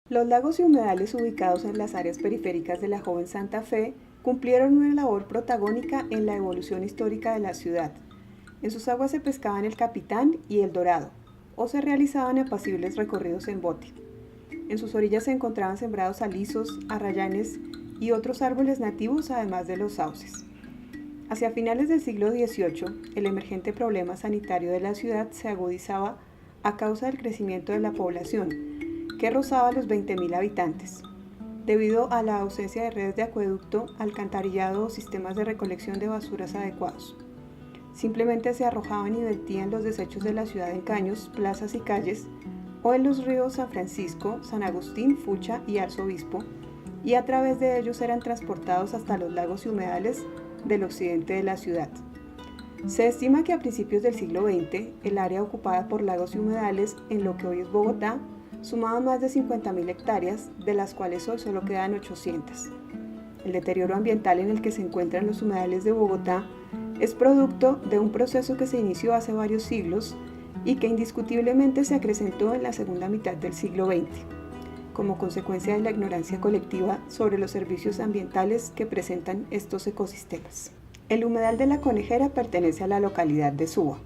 Los lagos y humedales ubicados en las áreas periféricas de la joven Santa Fe cumplieron una labor protagónica en la evolución histórica de la ciudad. En sus aguas se pescaban el capitán y el dorado, o se realizaban apacibles recorridos en bote. En sus orillas se encontraban sembrados alisos, arrayanes y otros árboles nativos, además de los sauces. Hacia finales del siglo XVIII, el emergente problema sanitario de la ciudad se agudizaba a causa del crecimiento de la población, que rozaba los 20.000 habitantes, debido a la ausencia de redes de acueducto, alcantarillado o sistemas de recolección de basuras adecuados. Simplemente se arrojaban y vertían los desechos de la ciudad en caños, plazas y calles, o en los ríos San Francisco, San Agustín, Fucha y Arzobispo, y a través de ellos eran transportados hasta los lagos y humedales del occidente de la ciudad. Se estima que a principios del siglo XX, el área ocupada por lagos y humedales en lo que hoy es Bogotá sumaba más de 50.000 hectáreas, de las cuales hoy solo quedan 800. El deterioro ambiental en el que se encuentran los humedales de Bogotá es producto de un proceso que se inició hace varios siglos y que indiscutiblemente se acrecentó en la segunda mitad del siglo XX, como consecuencia de la ignorancia colectiva sobre los servicios ambientales que presentan estos ecosistemas. El humedal de la Conejera pertenece a la localidad de Suba.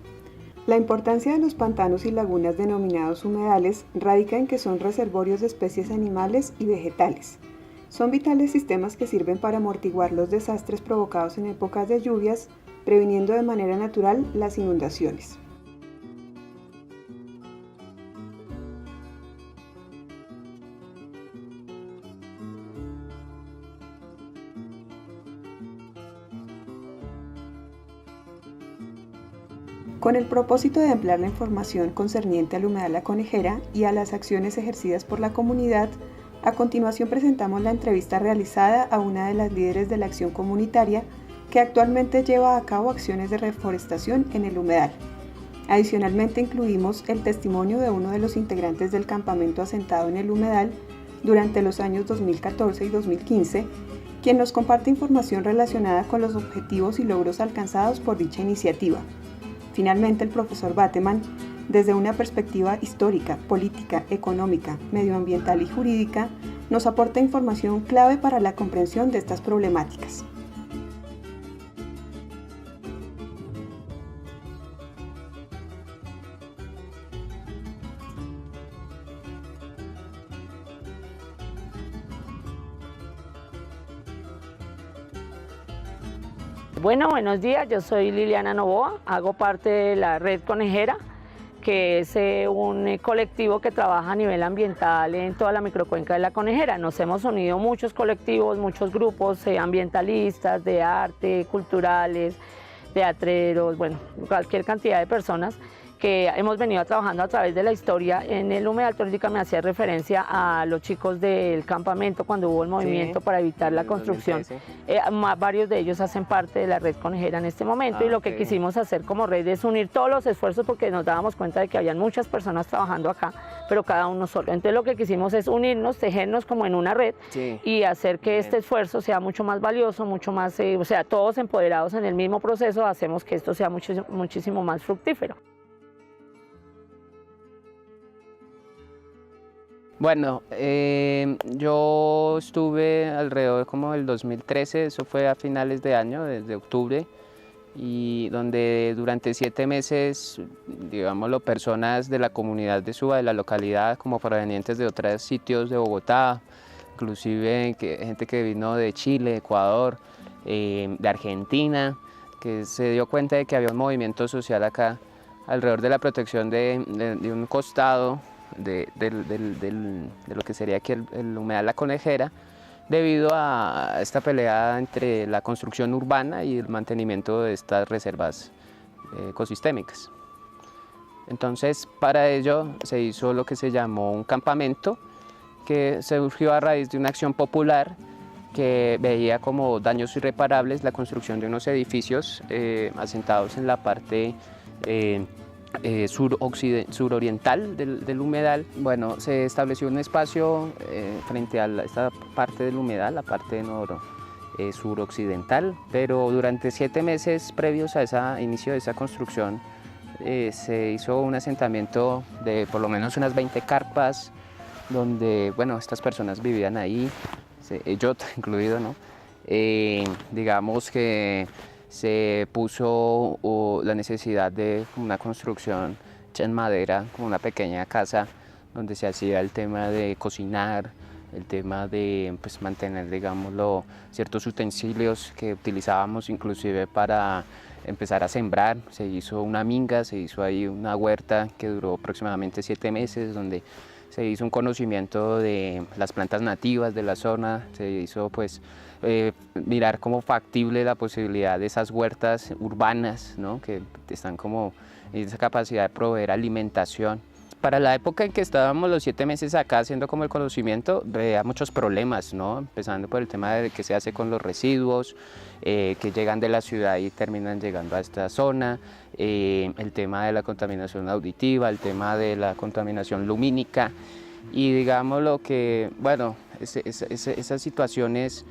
La importancia de los pantanos y lagunas denominados humedales radica en que son reservorios de especies animales y vegetales. Son vitales sistemas que sirven para amortiguar los desastres provocados en épocas de lluvias, previniendo de manera natural las inundaciones. Con el propósito de ampliar la información concerniente al humedal La Conejera y a las acciones ejercidas por la comunidad, a continuación presentamos la entrevista realizada a una de las líderes de la acción comunitaria que actualmente lleva a cabo acciones de reforestación en el humedal. Adicionalmente incluimos el testimonio de uno de los integrantes del campamento asentado en el humedal durante los años 2014 y 2015, quien nos comparte información relacionada con los objetivos y logros alcanzados por dicha iniciativa. Finalmente, el profesor Bateman, desde una perspectiva histórica, política, económica, medioambiental y jurídica, nos aporta información clave para la comprensión de estas problemáticas. Bueno, buenos días, yo soy Liliana Novoa, hago parte de la Red Conejera, que es un colectivo que trabaja a nivel ambiental en toda la microcuenca de la Conejera. Nos hemos unido muchos colectivos, muchos grupos ambientalistas, de arte, culturales, teatreros, bueno, cualquier cantidad de personas que hemos venido trabajando a través de la historia. En el humedal Ahorita me hacía referencia a los chicos del campamento cuando hubo el movimiento para evitar la construcción. Varios de ellos hacen parte de la Red Conejera en este momento y lo que quisimos hacer como red es unir todos los esfuerzos porque nos dábamos cuenta de que habían muchas personas trabajando acá, pero cada uno solo. Entonces lo que quisimos es unirnos, tejernos como en una red y hacer que este esfuerzo sea mucho más valioso, mucho más, o sea, todos empoderados en el mismo proceso, hacemos que esto sea muchísimo más fructífero. Bueno, yo estuve alrededor como del 2013, eso fue a finales de año, desde octubre, y donde durante 7 meses, digámoslo, personas de la comunidad de Suba, de la localidad, como provenientes de otros sitios de Bogotá, inclusive gente que vino de Chile, Ecuador, de Argentina, que se dio cuenta de que había un movimiento social acá alrededor de la protección de un costado de lo que sería aquí el humedal La Conejera, debido a esta pelea entre la construcción urbana y el mantenimiento de estas reservas ecosistémicas. Entonces, para ello se hizo lo que se llamó un campamento, que surgió a raíz de una acción popular que veía como daños irreparables la construcción de unos edificios asentados en la parte suroriental del humedal. Bueno, se estableció un espacio frente a esta parte del humedal, la parte suroccidental, pero durante 7 meses previos a ese inicio de esa construcción se hizo un asentamiento de por lo menos unas 20 carpas, donde, bueno, estas personas vivían ahí, yo incluido, ¿no? Digamos que se puso la necesidad de una construcción hecha en madera, como una pequeña casa, donde se hacía el tema de cocinar, el tema de pues, mantener, digámoslo, ciertos utensilios que utilizábamos inclusive para empezar a sembrar. Se hizo una minga, se hizo ahí una huerta que duró aproximadamente 7 meses, donde se hizo un conocimiento de las plantas nativas de la zona, se hizo pues mirar como factible la posibilidad de esas huertas urbanas, ¿no? Que están como en esa capacidad de proveer alimentación. Para la época en que estábamos los 7 meses acá haciendo como el conocimiento, veía muchos problemas, ¿no? Empezando por el tema de qué se hace con los residuos, que llegan de la ciudad y terminan llegando a esta zona, el tema de la contaminación auditiva, el tema de la contaminación lumínica y digamos lo que, bueno, esas situaciones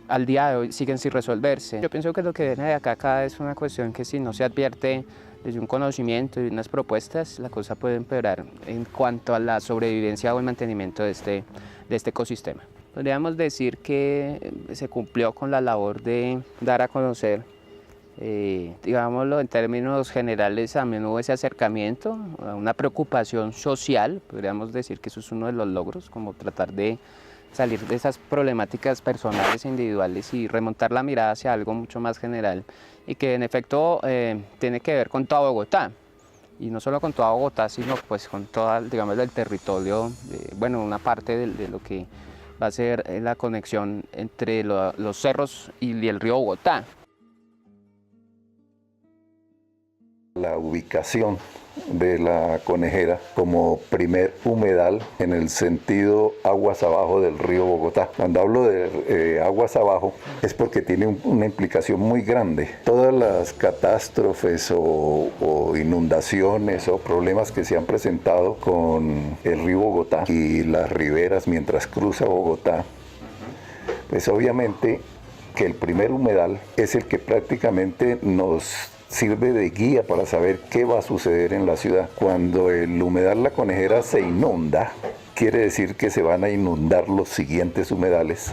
al día de hoy siguen sin resolverse. Yo pienso que lo que viene de acá es una cuestión que si no se advierte desde un conocimiento y unas propuestas, la cosa puede empeorar en cuanto a la sobrevivencia o el mantenimiento de este ecosistema. Podríamos decir que se cumplió con la labor de dar a conocer, digámoslo en términos generales, también hubo ese acercamiento, una preocupación social, podríamos decir que eso es uno de los logros, como tratar de salir de esas problemáticas personales e individuales y remontar la mirada hacia algo mucho más general y que en efecto tiene que ver con toda Bogotá y no solo con toda Bogotá sino pues con toda, digamos, el territorio, bueno, una parte de lo que va a ser la conexión entre los cerros y el río Bogotá. La ubicación de la Conejera como primer humedal en el sentido aguas abajo del río Bogotá. Cuando hablo de aguas abajo es porque tiene una implicación muy grande. Todas las catástrofes o inundaciones o problemas que se han presentado con el río Bogotá y las riberas mientras cruza Bogotá, pues obviamente que el primer humedal es el que prácticamente nos sirve de guía para saber qué va a suceder en la ciudad. Cuando el humedal La Conejera se inunda, quiere decir que se van a inundar los siguientes humedales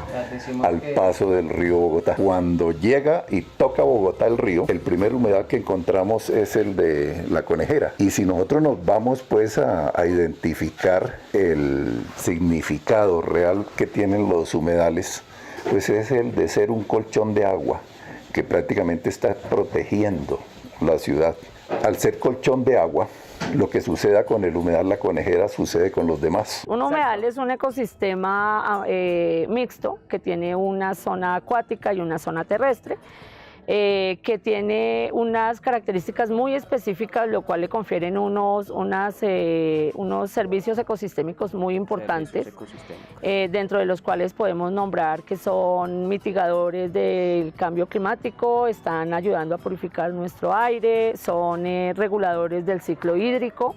al paso del río Bogotá. Cuando llega y toca Bogotá el río, el primer humedal que encontramos es el de La Conejera. Y si nosotros nos vamos pues a identificar el significado real que tienen los humedales, pues es el de ser un colchón de agua que prácticamente está protegiendo la ciudad. Al ser colchón de agua, lo que suceda con el humedal La Conejera sucede con los demás. Un humedal es un ecosistema mixto que tiene una zona acuática y una zona terrestre. Que tiene unas características muy específicas, lo cual le confieren unos servicios ecosistémicos muy importantes, dentro de los cuales podemos nombrar que son mitigadores del cambio climático, están ayudando a purificar nuestro aire, son reguladores del ciclo hídrico,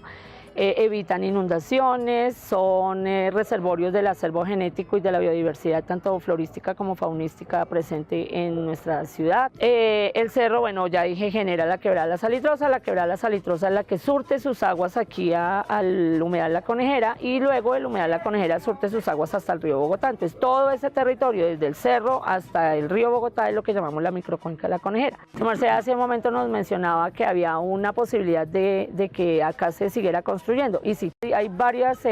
evitan inundaciones, son reservorios del acervo genético y de la biodiversidad tanto florística como faunística presente en nuestra ciudad. El cerro, bueno, ya dije, genera la quebrada La Salitrosa. La quebrada La Salitrosa es la que surte sus aguas aquí al humedal La Conejera y luego el humedal La Conejera surte sus aguas hasta el río Bogotá. Entonces todo ese territorio desde el cerro hasta el río Bogotá es lo que llamamos la microcuenca de La Conejera. Marcela hace un momento nos mencionaba que había una posibilidad de que acá se siguiera construyendo. Y sí, hay varias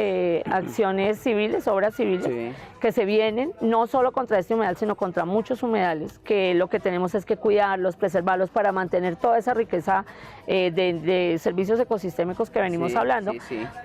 acciones civiles, obras civiles, sí, que se vienen, no solo contra este humedal, sino contra muchos humedales, que lo que tenemos es que cuidarlos, preservarlos para mantener toda esa riqueza de servicios ecosistémicos que venimos hablando,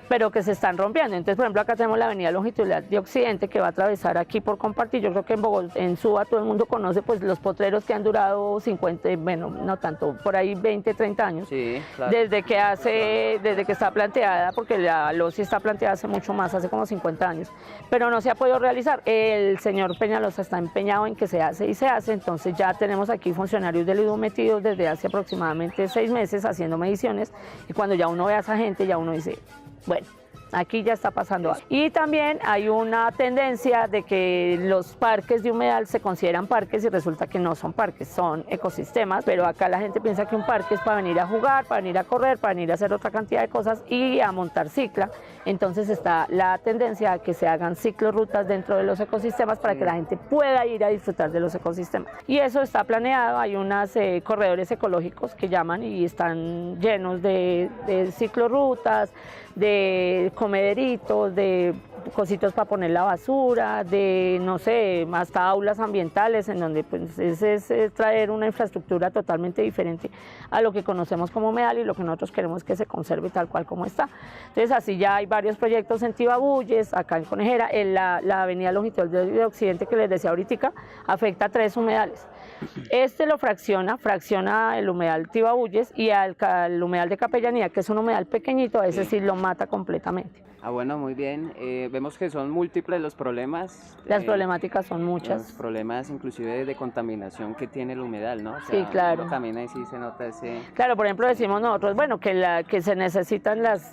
pero que se están rompiendo. Entonces, por ejemplo, acá tenemos la avenida longitudinal de Occidente que va a atravesar aquí por Compartir. Yo creo que en Suba todo el mundo conoce pues los potreros que han durado 50, bueno, no tanto, por ahí 20, 30 años, sí, claro, desde que está planteada, porque la LOSI está planteada hace mucho más, hace como 50 años, pero no se ha podido realizar. El señor Peñalosa está empeñado en que se hace y se hace, entonces ya tenemos aquí funcionarios del IDU metidos desde hace aproximadamente 6 meses haciendo mediciones y cuando ya uno ve a esa gente ya uno dice, bueno, Aquí ya está pasando. Y también hay una tendencia de que los parques de humedal se consideran parques y resulta que no son parques, son ecosistemas, pero acá la gente piensa que un parque es para venir a jugar, para venir a correr, para venir a hacer otra cantidad de cosas y a montar cicla. Entonces está la tendencia a que se hagan ciclorrutas dentro de los ecosistemas para que la gente pueda ir a disfrutar de los ecosistemas. Y eso está planeado, hay unos corredores ecológicos que llaman y están llenos de ciclorrutas, de comederitos, de cositos para poner la basura, de no sé, hasta aulas ambientales en donde pues es traer una infraestructura totalmente diferente a lo que conocemos como humedal y lo que nosotros queremos que se conserve tal cual como está. Entonces así ya hay varios proyectos en Tibabuyes, acá en Conejera, en la avenida Longitud de Occidente que les decía ahorita, afecta 3 humedales. Este lo fracciona el humedal Tibabuyes y al humedal de Capellanía, que es un humedal pequeñito, a ese sí lo mata completamente. Bueno, muy bien. Vemos que son múltiples los problemas. Las problemáticas son muchas. Los problemas inclusive de contaminación que tiene el humedal, ¿no? O sea, sí, claro. Uno camina y sí se nota ese... Claro, por ejemplo decimos nosotros, bueno, que se necesitan las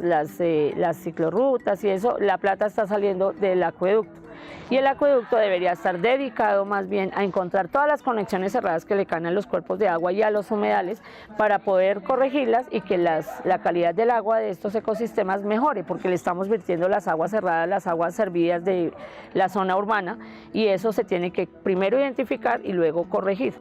ciclorrutas y eso, la plata está saliendo del acueducto. Y el acueducto debería estar dedicado más bien a encontrar todas las conexiones cerradas que le caen a los cuerpos de agua y a los humedales para poder corregirlas y que la calidad del agua de estos ecosistemas mejore, porque le estamos vertiendo las aguas cerradas, las aguas servidas de la zona urbana, y eso se tiene que primero identificar y luego corregir.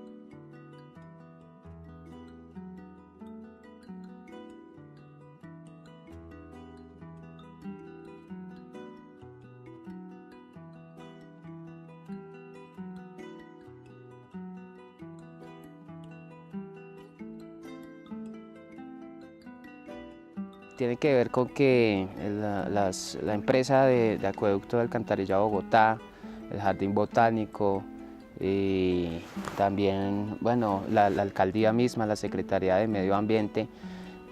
Tiene que ver con que la empresa de acueducto de Alcantarillado Bogotá, el Jardín Botánico, y también bueno, la alcaldía misma, la Secretaría de Medio Ambiente,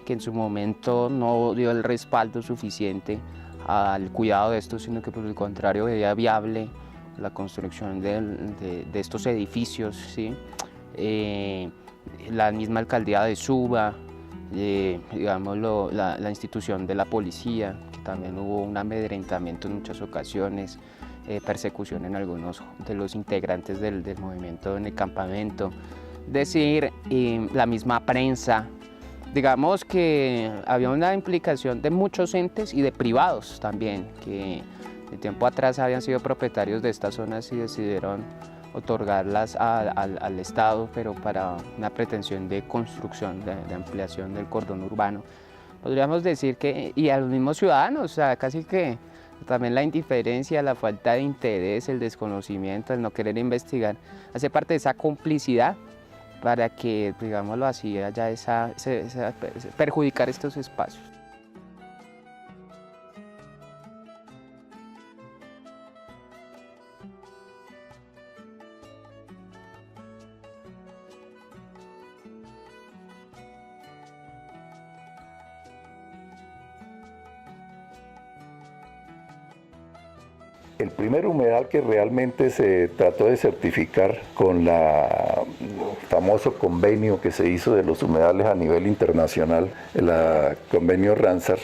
que en su momento no dio el respaldo suficiente al cuidado de esto, sino que por el contrario veía viable la construcción de estos edificios, ¿sí? La misma alcaldía de Suba, digámoslo, la institución de la policía, que también hubo un amedrentamiento en muchas ocasiones, persecución en algunos de los integrantes del movimiento en el campamento, decir, la misma prensa. Digamos que había una implicación de muchos entes y de privados también, que de tiempo atrás habían sido propietarios de estas zonas y decidieron otorgarlas al Estado, pero para una pretensión de construcción, de ampliación del cordón urbano. Podríamos decir que, y a los mismos ciudadanos, o sea, casi que también la indiferencia, la falta de interés, el desconocimiento, el no querer investigar, hace parte de esa complicidad para que, digámoslo así, haya perjudicar estos espacios. El primer humedal que realmente se trató de certificar con el famoso convenio que se hizo de los humedales a nivel internacional, el convenio Ramsar,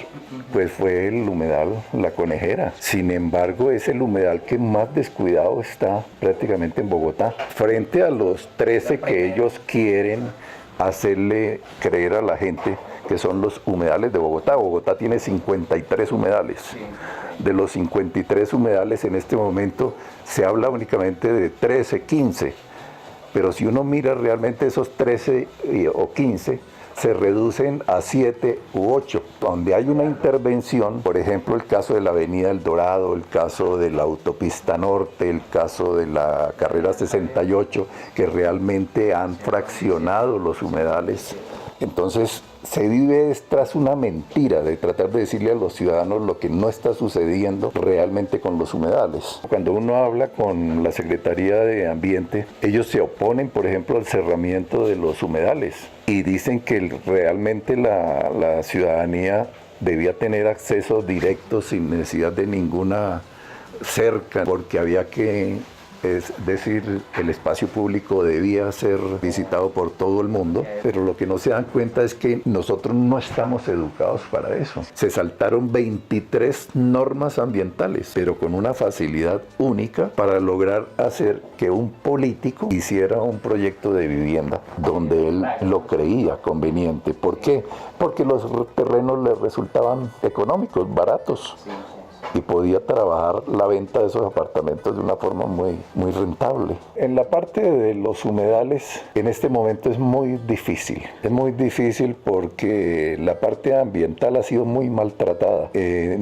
pues fue el humedal La Conejera. Sin embargo, es el humedal que más descuidado está prácticamente en Bogotá, frente a los 13 que ellos quieren hacerle creer a la gente que son los humedales de Bogotá. Bogotá tiene 53 humedales. De los 53 humedales en este momento se habla únicamente de 13, 15, pero si uno mira realmente esos 13 o 15 se reducen a 7 u 8, donde hay una intervención, por ejemplo el caso de la Avenida El Dorado, el caso de la Autopista Norte, el caso de la Carrera 68, que realmente han fraccionado los humedales. Entonces se vive tras una mentira de tratar de decirle a los ciudadanos lo que no está sucediendo realmente con los humedales. Cuando uno habla con la Secretaría de Ambiente, ellos se oponen, por ejemplo, al cerramiento de los humedales y dicen que realmente la ciudadanía debía tener acceso directo sin necesidad de ninguna cerca, porque había que es decir, el espacio público debía ser visitado por todo el mundo, pero lo que no se dan cuenta es que nosotros no estamos educados para eso. Se saltaron 23 normas ambientales, pero con una facilidad única para lograr hacer que un político hiciera un proyecto de vivienda donde él lo creía conveniente. ¿Por qué? Porque los terrenos le resultaban económicos, baratos. Y podía trabajar la venta de esos apartamentos de una forma muy rentable. En la parte de los humedales, en este momento es muy difícil. Es muy difícil porque la parte ambiental ha sido muy maltratada.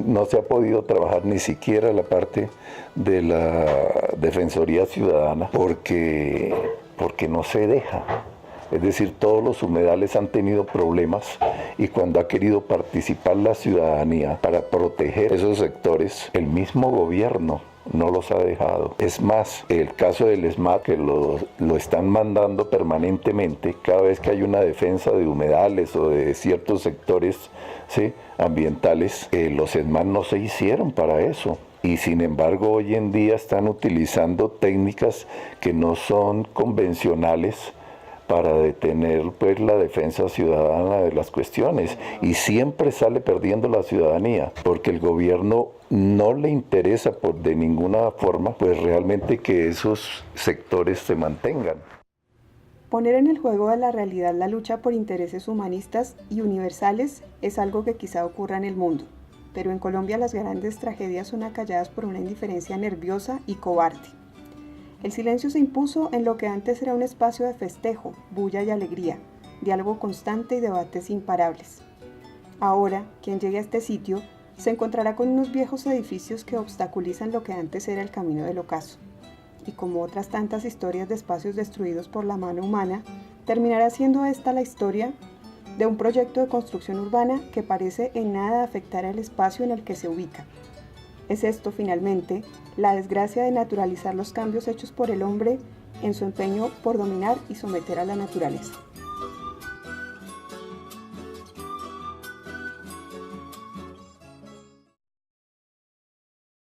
No se ha podido trabajar ni siquiera la parte de la Defensoría Ciudadana porque no se deja. Es decir, todos los humedales han tenido problemas y cuando ha querido participar la ciudadanía para proteger esos sectores, el mismo gobierno no los ha dejado. Es más, el caso del ESMAD, que lo están mandando permanentemente, cada vez que hay una defensa de humedales o de ciertos sectores, ¿sí?, ambientales, los ESMAD no se hicieron para eso. Y sin embargo, hoy en día están utilizando técnicas que no son convencionales para detener pues la defensa ciudadana de las cuestiones, y siempre sale perdiendo la ciudadanía porque el gobierno no le interesa de ninguna forma pues realmente que esos sectores se mantengan. Poner en el juego de la realidad la lucha por intereses humanistas y universales es algo que quizá ocurra en el mundo, pero en Colombia las grandes tragedias son acalladas por una indiferencia nerviosa y cobarde. El silencio se impuso en lo que antes era un espacio de festejo, bulla y alegría, diálogo constante y debates imparables. Ahora, quien llegue a este sitio se encontrará con unos viejos edificios que obstaculizan lo que antes era el camino del ocaso. Y como otras tantas historias de espacios destruidos por la mano humana, terminará siendo esta la historia de un proyecto de construcción urbana que parece en nada afectar al espacio en el que se ubica. Es esto, finalmente, la desgracia de naturalizar los cambios hechos por el hombre en su empeño por dominar y someter a la naturaleza.